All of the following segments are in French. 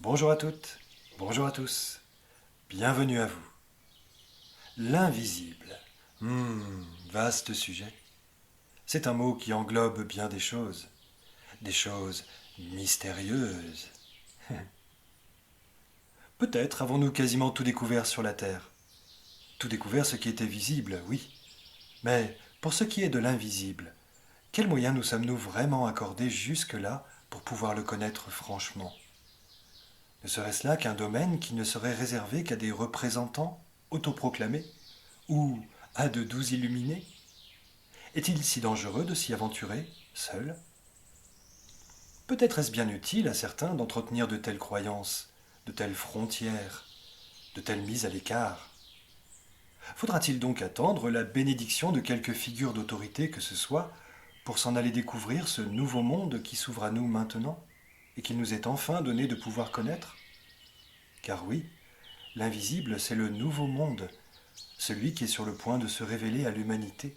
Bonjour à toutes, bonjour à tous, bienvenue à vous. L'invisible. Vaste sujet. C'est un mot qui englobe bien des choses mystérieuses. Peut-être avons-nous quasiment tout découvert sur la Terre. Tout découvert ce qui était visible, oui. Mais pour ce qui est de l'invisible, quels moyens nous sommes-nous vraiment accordés jusque-là pour pouvoir le connaître franchement? Ne serait-ce là qu'un domaine qui ne serait réservé qu'à des représentants autoproclamés ou à de doux illuminés? Est-il si dangereux de s'y aventurer, seul? Peut-être est-ce bien utile à certains d'entretenir de telles croyances, de telles frontières, de telles mises à l'écart? Faudra-t-il donc attendre la bénédiction de quelque figure d'autorité que ce soit pour s'en aller découvrir ce nouveau monde qui s'ouvre à nous maintenant et qu'il nous est enfin donné de pouvoir connaître? Car oui, l'invisible, c'est le nouveau monde, celui qui est sur le point de se révéler à l'humanité.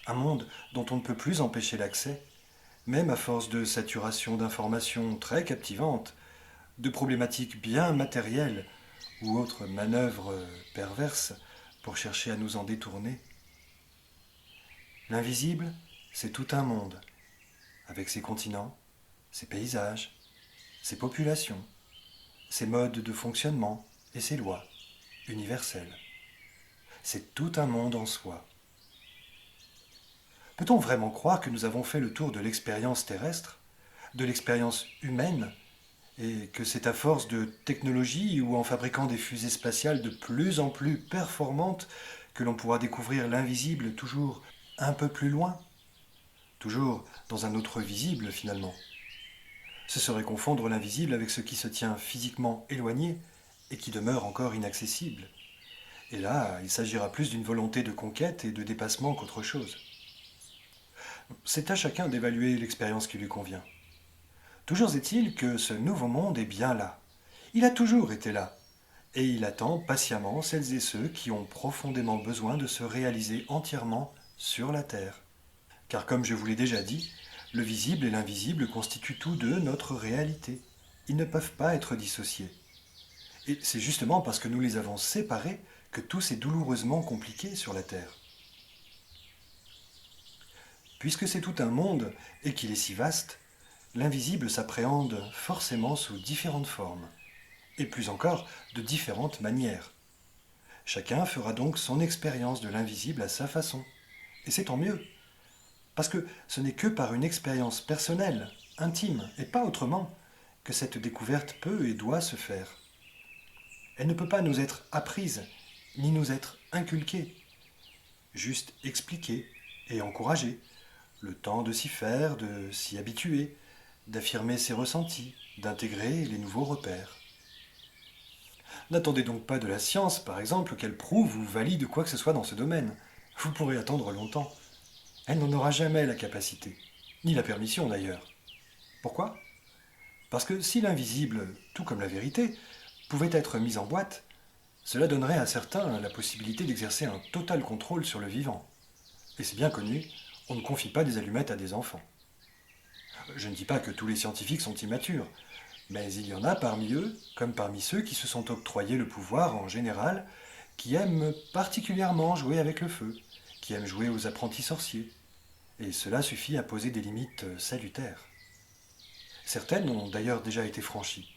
Un monde dont on ne peut plus empêcher l'accès, même à force de saturation d'informations très captivantes, de problématiques bien matérielles ou autres manœuvres perverses pour chercher à nous en détourner. L'invisible, c'est tout un monde, avec ses continents, ses paysages, ses populations, ses modes de fonctionnement et ses lois universelles. C'est tout un monde en soi. Peut-on vraiment croire que nous avons fait le tour de l'expérience terrestre, de l'expérience humaine, et que c'est à force de technologie ou en fabriquant des fusées spatiales de plus en plus performantes que l'on pourra découvrir l'invisible toujours un peu plus loin, toujours dans un autre visible finalement? Ce serait confondre l'invisible avec ce qui se tient physiquement éloigné et qui demeure encore inaccessible. Et là, il s'agira plus d'une volonté de conquête et de dépassement qu'autre chose. C'est à chacun d'évaluer l'expérience qui lui convient. Toujours est-il que ce nouveau monde est bien là. Il a toujours été là. Et il attend patiemment celles et ceux qui ont profondément besoin de se réaliser entièrement sur la Terre. Car comme je vous l'ai déjà dit, le visible et l'invisible constituent tous deux notre réalité. Ils ne peuvent pas être dissociés. Et c'est justement parce que nous les avons séparés que tout s'est douloureusement compliqué sur la Terre. Puisque c'est tout un monde et qu'il est si vaste, l'invisible s'appréhende forcément sous différentes formes, et plus encore de différentes manières. Chacun fera donc son expérience de l'invisible à sa façon, et c'est tant mieux, parce que ce n'est que par une expérience personnelle, intime, et pas autrement, que cette découverte peut et doit se faire. Elle ne peut pas nous être apprise, ni nous être inculquée, juste expliquée et encouragée, le temps de s'y faire, de s'y habituer, d'affirmer ses ressentis, d'intégrer les nouveaux repères. N'attendez donc pas de la science, par exemple, qu'elle prouve ou valide quoi que ce soit dans ce domaine. Vous pourrez attendre longtemps. Elle n'en aura jamais la capacité, ni la permission d'ailleurs. Pourquoi? Parce que si l'invisible, tout comme la vérité, pouvait être mis en boîte, cela donnerait à certains la possibilité d'exercer un total contrôle sur le vivant. Et c'est bien connu, on ne confie pas des allumettes à des enfants. Je ne dis pas que tous les scientifiques sont immatures, mais il y en a parmi eux, comme parmi ceux qui se sont octroyés le pouvoir en général, qui aiment particulièrement jouer avec le feu, qui aiment jouer aux apprentis sorciers. Et cela suffit à poser des limites salutaires. Certaines ont d'ailleurs déjà été franchies.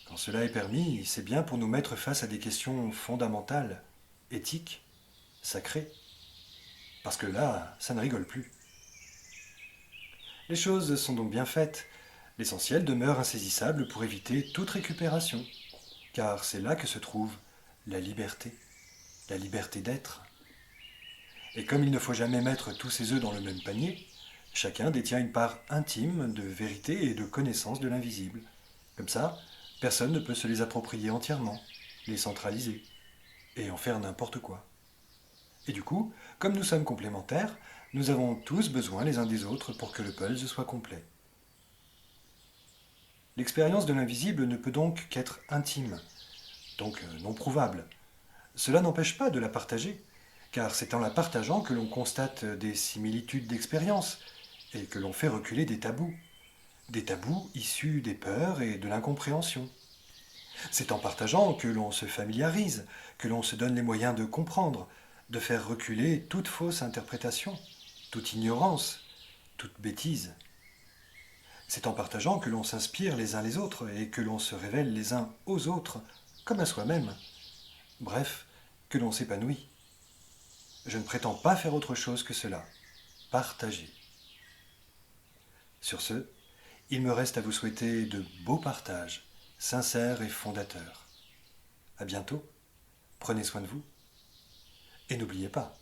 Quand cela est permis, c'est bien pour nous mettre face à des questions fondamentales, éthiques, sacrées. Parce que là, ça ne rigole plus. Les choses sont donc bien faites. L'essentiel demeure insaisissable pour éviter toute récupération. Car c'est là que se trouve la liberté d'être. Et comme il ne faut jamais mettre tous ses œufs dans le même panier, chacun détient une part intime de vérité et de connaissance de l'invisible. Comme ça, personne ne peut se les approprier entièrement, les centraliser, et en faire n'importe quoi. Et du coup, comme nous sommes complémentaires, nous avons tous besoin les uns des autres pour que le puzzle soit complet. L'expérience de l'invisible ne peut donc qu'être intime, donc non prouvable. Cela n'empêche pas de la partager, car c'est en la partageant que l'on constate des similitudes d'expérience et que l'on fait reculer des tabous. des tabous issus des peurs et de l'incompréhension. C'est en partageant que l'on se familiarise, que l'on se donne les moyens de comprendre, de faire reculer toute fausse interprétation, toute ignorance, toute bêtise. C'est en partageant que l'on s'inspire les uns les autres et que l'on se révèle les uns aux autres, comme à soi-même. Bref, que l'on s'épanouit. Je ne prétends pas faire autre chose que cela. Partager. Sur ce, il me reste à vous souhaiter de beaux partages, sincères et fondateurs. À bientôt, prenez soin de vous. Et n'oubliez pas,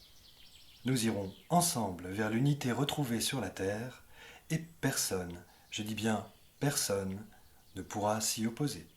nous irons ensemble vers l'unité retrouvée sur la Terre et personne, je dis bien personne, ne pourra s'y opposer.